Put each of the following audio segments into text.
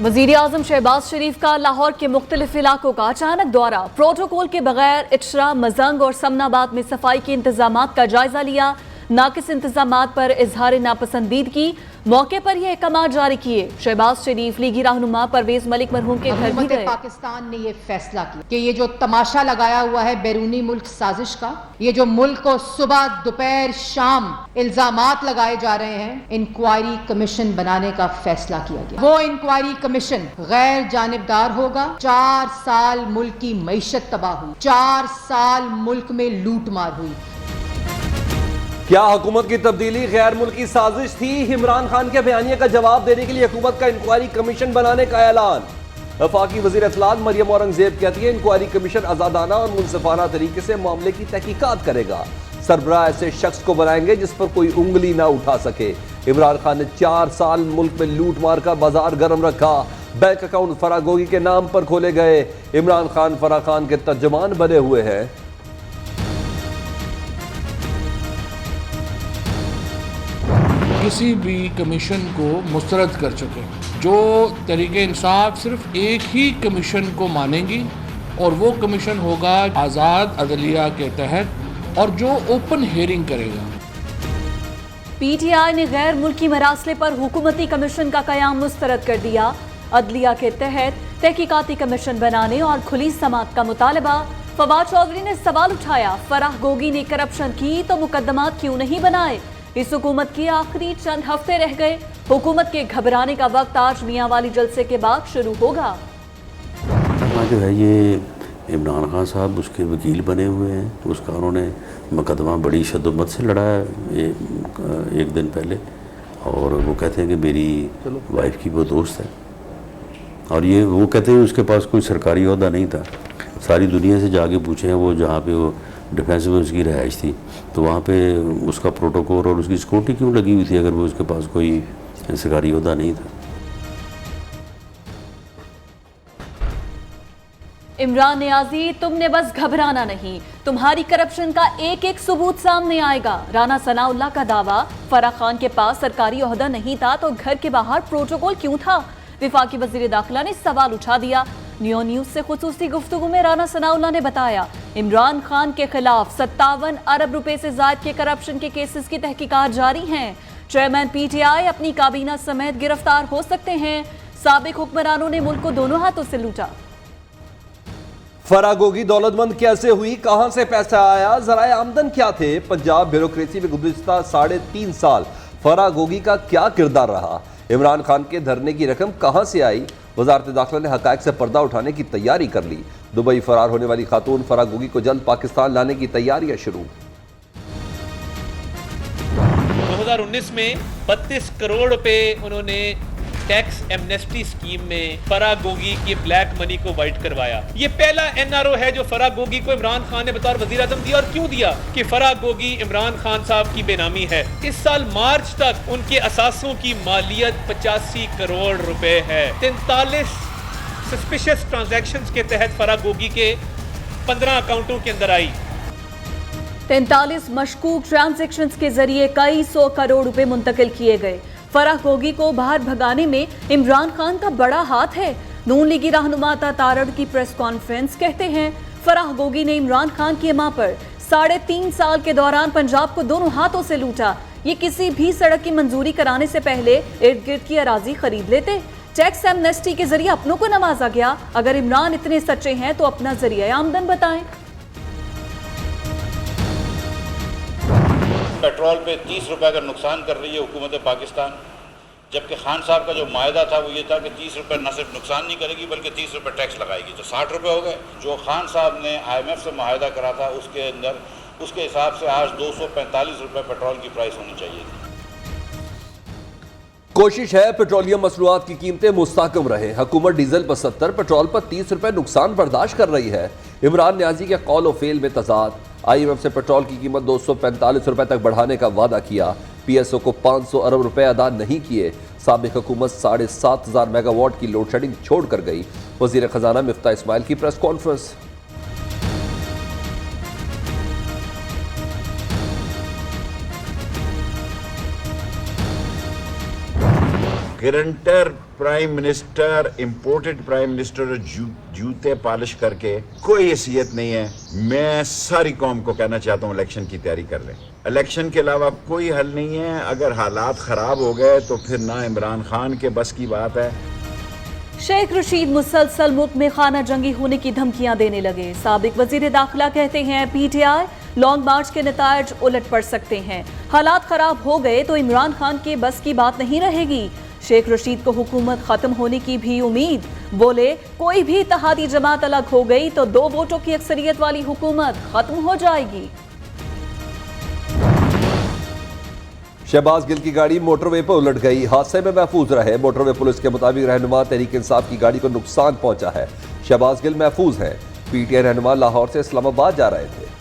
वज़ीर-ए-आज़म शहबाज शरीफ का लाहौर के मुख्तलिफ इलाकों का अचानक दौरा, प्रोटोकॉल के बगैर इटरा, मजंग और समनाबाद में सफाई के इंतजामात का जायजा लिया। नाकिस इंतजामात पर इजहार नापसंदीदगी, मौके पर यह अहकाम जारी किए। शहबाज शरीफ लीगी रहनुमा परवेज मलिक मरहूम के घर भी गए। पाकिस्तान ने यह फैसला किया कि ये जो तमाशा लगाया हुआ है बैरूनी मुल्क साजिश का, ये जो मुल्क को सुबह दोपहर शाम इल्जामात लगाए जा रहे हैं, इंक्वायरी कमीशन बनाने का फैसला किया गया। वो इंक्वायरी कमीशन गैर जानिबदार होगा। 4 साल मुल्क की मईशत तबाह हुई, 4 साल मुल्क में लूट मार हुई। क्या हुकूमत की तब्दीली गैर मुल्की साजिश थी? इमरान खान के बयानिया का जवाब देने के लिए हुकूमत का इंक्वायरी कमीशन बनाने का ऐलान। वफाकी वजीर इत्तलात मरियम औरंगजेब कहती है इंक्वायरी कमीशन आजादाना और मुनसिफाना तरीके से मामले की तहकीकात करेगा। सरबराह ऐसे शख्स को बनाएंगे जिस पर कोई उंगली ना उठा सके। इमरान खान ने 4 साल मुल्क में लूट मार का बाजार गर्म रखा। बैंक अकाउंट फराह गोगी के नाम पर खोले गए। इमरान खान फराह खान के तर्जुमान बने हुए हैं। किसी भी कमीशन को मुस्तरद कर चुके हैं। जो तरीके इंसाफ सिर्फ एक ही कमीशन को मानेंगी और वो कमीशन होगा आज़ाद अदलिया के तहत और जो ओपन हेयरिंग करेगा। PTI ने गैर मुल्की मरासले पर हुकूमती कमीशन का कयाम मुस्तरद कर दिया। अदलिया के तहत तहकीकाती कमीशन बनाने और खुली समात का मुतालबा। फवाद चौधरी ने सवाल उठाया, फराह गोगी ने करप्शन की तो मुकदमात क्यों नहीं बनाए? इस हुकूमत के आखिरी चंद हफ्ते रह गए। हुकूमत के घबराने का वक्त आज मियां वाली जलसे के बाद शुरू होगा। जो है ये इमरान खान साहब उसके वकील बने हुए हैं। उसका उन्होंने मुकदमा बड़ी शद्दत से लड़ा है एक दिन पहले, और वो कहते हैं कि मेरी वाइफ की वो दोस्त है, और ये वो कहते हैं उसके पास कोई सरकारी ओहदा नहीं था। सारी दुनिया से जाके पूछे हैं वो जहाँ पे वो डिफेंस में उसकी रहाइश थी, तो वहाँ पे उसका प्रोटोकॉल और उसकी सिक्योरिटी क्यों लगी हुई थी अगर वो उसके पास कोई सरकारी ओहदा नहीं था। इमरान नियाजी, तुमने बस घबराना नहीं, तुम्हारी करप्शन का एक एक सबूत सामने आएगा। राना सनाउल्लाह का दावा, फराह खान के पास सरकारी ओहदा नहीं था तो घर के बाहर प्रोटोकॉल क्यों था? विफाकी वजीर दाखिला ने सवाल उठा दिया। न्यू न्यूज से खुसूसी गुफ्तगू में राना सनाउल्लाह ने बताया, इमरान खान के खिलाफ 57 अरब रुपए से ज्यादा के करप्शन के केसेस की तहकीकात जारी हैं। चेयरमैन PTI अपनी काबीना समेत गिरफ्तार हो सकते हैं। साबिक हुक्मरानों ने मुल्क को दोनों हाथों से लूटा। फराह गोगी दौलतमंद कैसे हुई? कहां से पैसा आया? जराए आमदन क्या थे? पंजाब ब्यूरोक्रेसी में गुज़िश्ता 3.5 साल फराह गोगी का क्या किरदार रहा? इमरान खान के धरने की रकम कहां से आई? वजारत दाखिला ने हकायक से पर्दा उठाने की तैयारी कर ली। दुबई फरार होने वाली खातून फराह गोगी को जल्द पाकिस्तान लाने की तैयारियां शुरू। 2019 में 32 करोड़ रुपए उन्होंने टैक्स एमनेस्टी स्कीम में फराह गोगी की ब्लैक मनी को वाइट करवाया। ये पहला NRO है जो फराह गोगी को इमरान खान ने बतौर वजीर आजम दिया। और क्यों दिया? कि फराह गोगी इमरान खान साहब की बेनामी है। इस साल मार्च तक उनके असासों की मालियत 85 करोड़ रुपए है। 43 सस्पिशियस ट्रांजैक्शंस के तहत फराह गोगी के 15 अकाउंटों के अंदर आई। 43 मशकूक ट्रांजैक्शंस के जरिए कई 100 करोड़ रुपए मुंतकिल किए गए। फराह गोगी को बाहर भगाने में इमरान खान का बड़ा हाथ है। नून लीगी रहनुमा तारड़ की प्रेस कॉन्फ्रेंस कहते हैं, फराह गोगी ने इमरान खान की मां पर 3.5 साल के दौरान पंजाब को दोनों हाथों से लूटा। ये किसी भी सड़क की मंजूरी कराने से पहले इर्द गिर्द की अराजी खरीद लेते। टैक्स एमनेस्टी के जरिए अपनों को नवाजा गया। अगर इमरान इतने सच्चे हैं तो अपना जरिया आमदन बताएं। पेट्रोल पे 30 रुपए का नुकसान कर रही है हुकूमत पाकिस्तान, जबकि खान साहब का जो मायदा था वो ये था कि 30 रुपए न सिर्फ नुकसान नहीं करेगी बल्कि 30 रुपए टैक्स लगाएगी, तो 60 रुपए हो गए। जो खान साहब ने IMF से माहिदा करा था उसके अंदर उसके हिसाब से आज 245 रुपए पेट्रोल की प्राइस होनी चाहिए थी। कोशिश है पेट्रोलियम मसनूआत की कीमतें मुस्तहकम रहे। हुकूमत डीजल पर 70, पेट्रोल पर 30 रुपए नुकसान बर्दाश्त कर रही है। इमरान नियाजी के कौल और फेल में तजाद। IMF से पेट्रोल की कीमत 245 रुपए तक बढ़ाने का वादा किया। PSO को 500 अरब रुपए अदा नहीं किए। साबिक हुकूमत 7,500 मेगावाट की लोड शेडिंग छोड़ कर गई। वजीर खजाना मिफ्ता इस्माइल की press conference. Guarantor prime minister, imported prime minister और जूते पॉलिश करके कोई हैसियत नहीं है। मैं सारी कौम को कहना चाहता हूँ इलेक्शन की तैयारी कर लें। इलेक्शन के अलावा कोई हल नहीं है। अगर हालात खराब हो गए तो फिर ना इमरान खान के बस की बात है। शेख रशीद मुसलसल मुल्क में खाना जंगी होने की धमकियां देने लगे। साबिक वजीर दाखिला कहते हैं पीटीआई लॉन्ग मार्च के नतायज उलट पड़ सकते हैं। हालात खराब हो गए तो इमरान खान के बस की बात नहीं रहेगी। शेख रशीद को हुकूमत खत्म होने की भी उम्मीद। बोले कोई भी इत्तेहादी जमात अलग हो गई तो 2 वोटों की अक्सरियत वाली हुकूमत खत्म हो जाएगी। शहबाज गिल की गाड़ी मोटरवे पर उलट गई, हादसे में महफूज रहे। मोटरवे पुलिस के मुताबिक रहनुमा तहरीक इंसाफ की गाड़ी को नुकसान पहुंचा है। शहबाज गिल महफूज हैं। पीटीआई रहनुमा लाहौर से इस्लामाबाद जा रहे थे।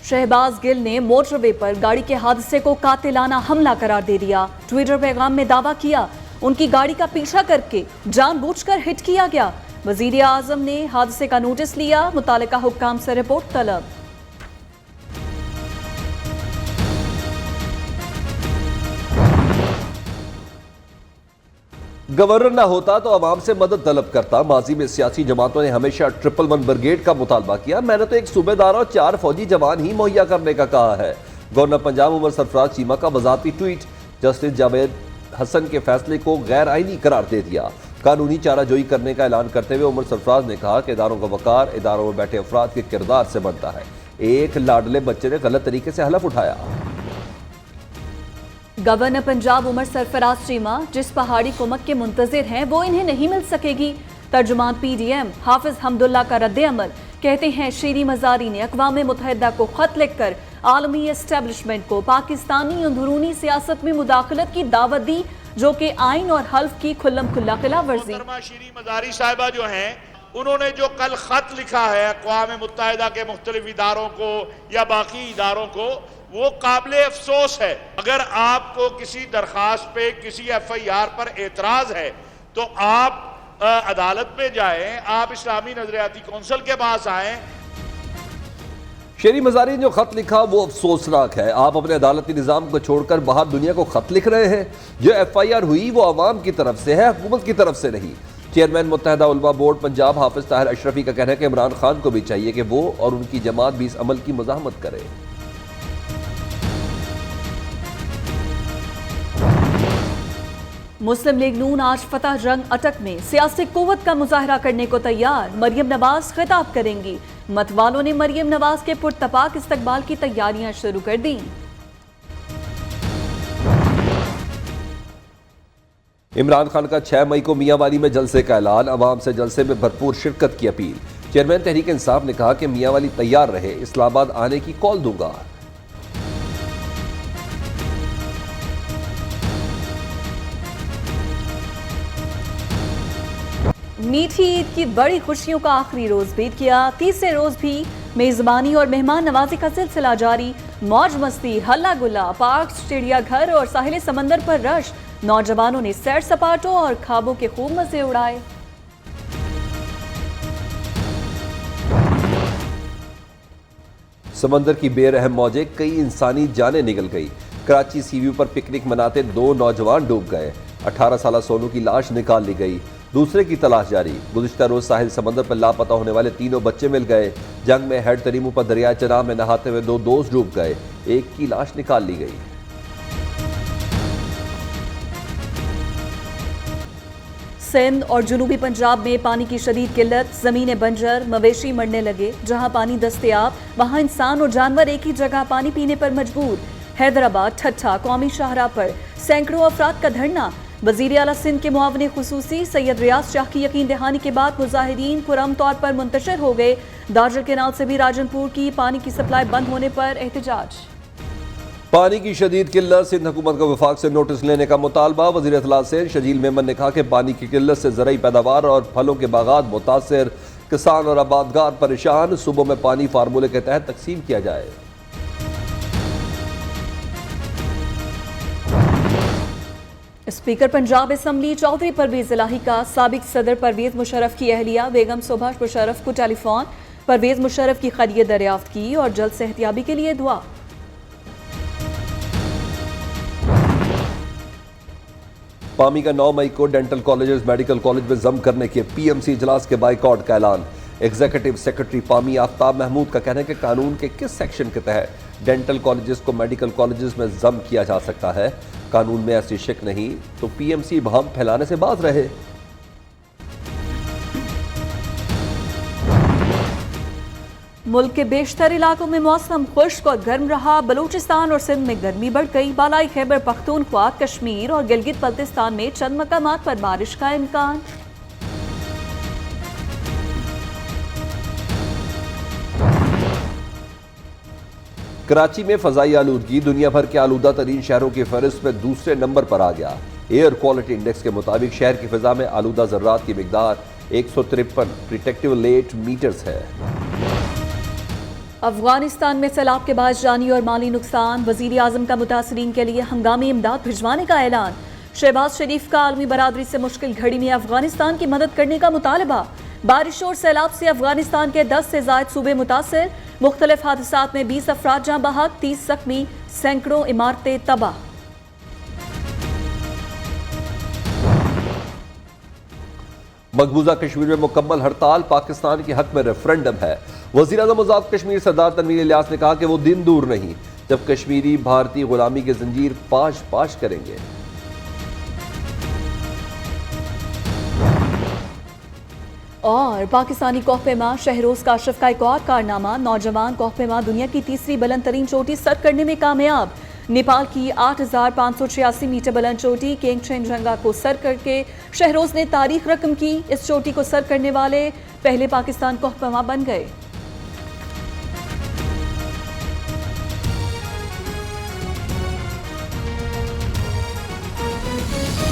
शहबाज गिल ने मोटरवे पर गाड़ी के हादसे को कातिलाना हमला करार दे दिया। ट्विटर पैगाम में दावा किया उनकी गाड़ी का पीछा करके जानबूझकर हिट किया गया। वजीर आजम ने हादसे का नोटिस लिया, मुतालिका हुक्काम से रिपोर्ट तलब। गवर्नर ना होता तो अवाम से मदद तलब करता। माजी में सियासी जमातों ने हमेशा 111 ब्रिगेड का मुतालबा किया। मैंने तो एक सूबेदार और 4 फौजी जवान ही मुहैया करने का कहा है। गवर्नर पंजाब उमर सरफराज चीमा का वजारती ट्वीट। जस्टिस जावेद हसन के फैसले को गैर आईनी करार दे दिया। कानूनी चाराजोई करने का ऐलान करते हुए उमर सरफराज ने कहा कि इदारों का वकार इदारों में बैठे अफराद के किरदार से बनता है। एक लाडले बच्चे ने गलत तरीके से हलफ उठाया। गवर्नर पंजाब उमर सरफराज चीमा जिस पहाड़ी कुमक के मुंतजिर हैं वो इन्हें नहीं मिल सकेगी। तर्जुमान पीडीएम हाफिज हमदुल्ला का रद्द अमल। कहते हैं शीरी मजारी ने अक़वाम मुत्तहिदा को खत लिखकर आलमी एस्टेब्लिशमेंट को पाकिस्तानी अंदरूनी सियासत में मुदाखलत की दावत दी, जो कि आइन और हल्फ की खुल्लम खुल्ला खिलाफवर्जी। शीरी मजारी साहिबा जो हैं उन्होंने जो कल खत लिखा है अक़वाम मुत्तहिदा के मुख्तलिफ इदारों को या बाकी इदारों को, वो काबिल अफसोस है। अगर आपको किसी दरखास्त पे किसी FIR पर एतराज है तो आप अदालत में जाएं, आप इस्लामी नजरियाती कौंसिल के पास आएं। शेरी मजारी ने जो खत लिखा वो अफसोसनाक है। आप अपने अदालती निज़ाम को छोड़कर बाहर दुनिया को खत लिख रहे हैं। जो FIR हुई वो अवाम की तरफ से है, हुकूमत की तरफ से नहीं। चेयरमैन मुत्तहिदा उलमा बोर्ड पंजाब हाफिज ताहिर अशरफी का कहना है कि इमरान खान को भी चाहिए कि वो और उनकी जमात भी इस अमल की मज़ाहमत करे। मुस्लिम लीग नून आज फतह जंग अटक में सियासी कुव्वत का मुजाहरा करने को तैयार। मरियम नवाज खिताब करेंगी। मत वालों ने मरियम नवाज के पुरतपाक इस्तकबाल की तैयारियां शुरू कर दी। इमरान खान का 6 मई को मियांवाली में जलसे का ऐलान। अवाम से जलसे में भरपूर शिरकत की अपील। चेयरमैन तहरीक इंसाफ ने कहा कि मियांवाली तैयार रहे, इस्लामाबाद आने की कॉल दूंगा। मीठी ईद की बड़ी खुशियों का आखिरी रोज बीत गया। तीसरे रोज भी मेजबानी और मेहमान नवाजी का सिलसिला जारी। मौज मस्ती, हल्ला गुल्ला, पार्क, चिड़ियाघर और साहिल समंदर पर रश। नौजवानों ने सैर सपाटों और ख्वाबों के खूब मजे उड़ाए। समंदर की बेरहम मौजें, कई इंसानी जानें निकल गई। कराची सी व्यू पर पिकनिक मनाते 2 नौजवान डूब गए। 18 साल सोनू की लाश निकाल ली गई, दूसरे की तलाश जारी। गुज़िश्ता रोज साहिल समंदर पर लापता होने वाले 3 बच्चे मिल गए। जंग में हेड तरीमू पर दरिया चनाब में नहाते हुए 2 दोस्त डूब गए, एक की लाश निकाल ली गई। सिंध और जुनूबी पंजाब में पानी की शदीद किल्लत। जमीनें बंजर, मवेशी मरने लगे। जहां पानी दस्तयाब वहां इंसान और जानवर एक ही जगह पानी पीने पर मजबूर। हैदराबाद ठट्ठा कौमी शाहराह पर सैकड़ों अफराद का धरना। वजीर आला सिंध के मुआवने खुसूसी सैयद रियाज शाह की यकीन दहानी के बाद मुजाहिदीन पुरअमन तौर पर मुंतशिर हो गए। दाजल केनाल से भी राजनपुर की पानी की सप्लाई बंद होने पर एहतजाज। पानी की शदीद किल्लत, सिंध हुकूमत को वफाक से नोटिस लेने का मुतालबा। वज़ीर इत्तलात से शजील मेमन ने कहा कि पानी की किल्लत से ज़रई पैदावार और फलों के बागात मुतासर, किसान और आबादगार परेशान। सूबों में पानी फार्मूले के तहत तकसीम किया जाए। स्पीकर पंजाब असम्बली चौधरी परवेज इलाही का साबिक सदर परवेज मुशर्रफ की अहलिया बेगम सुभाष मुशर्रफ को टेलीफोन, परवेज मुशर्रफ की खैरियत दरियाफ्त की और जल्द सेहतियाबी के लिए दुआ। पामी का 9 मई को डेंटल कॉलेजेस मेडिकल कॉलेज में जम करने के पीएमसी इजलास के बाइकआउट का ऐलान। एग्जीक्यूटिव सेक्रेटरी पामी आफ्ताब महमूद का कहना है कि कानून के किस सेक्शन के तहत डेंटल कॉलेजेस को मेडिकल कॉलेजेस में जम किया जा सकता है, कानून में ऐसी शिक नहीं, तो पीएमसी बहम फैलाने से बाज रहे। मुल्क के बेशतर इलाकों में मौसम खुश्क और गर्म रहा। बलूचिस्तान और सिंध में गर्मी बढ़ गई। बालाई खैबर पख्तूनख्वा, कश्मीर और गिलगित बल्तिस्तान में चंद मकामात पर बारिश का इम्कान। कराची में फजाई आलूदगी दुनिया भर के आलूदा तरीन शहरों की फहरिस्त में दूसरे नंबर पर आ गया। एयर क्वालिटी इंडेक्स के मुताबिक शहर की फिजा में आलूदा ज़र्रात की मिकदार 153 प्रिटेक्टिवलेट मीटर्स है। अफगानिस्तान में सैलाब के बाद जानी और माली नुकसान। वजीर आजम का मुतासरीन के लिए हंगामी इमदाद भिजवाने का ऐलान। शहबाज शरीफ का आलमी बरादरी से मुश्किल घड़ी में अफगानिस्तान की मदद करने का मुतालबा। बारिश और सैलाब से अफगानिस्तान के 10 से ज़ायद सूबे मुतासर। मुख्तलिफ हादसात में 20 अफराद जाँ बहक, 30 जख्मी, सैकड़ों इमारतें तबाह। मकबूजा कश्मीर में मुकम्मल हड़ताल पाकिस्तान के हक में रेफरेंडम है। वज़ीर आज़म आज़ाद कश्मीर सरदार तनवीर इलियास ने कहा कि वो दिन दूर नहीं जब कश्मीरी भारतीय गुलामी की जंजीर पाश पाश करेंगे। और पाकिस्तानी कोहपेमा शहरोज काशिफ का एक और कारनामा। नौजवान कोहपेमा दुनिया की तीसरी बुलंद तरीन चोटी सर करने में कामयाब। नेपाल की 8,586 मीटर बुलंद चोटी केंगचेनजंगा को सर करके शहरोज ने तारीख रकम की। इस चोटी को सर करने वाले पहले पाकिस्तान कोहपेमा बन गए।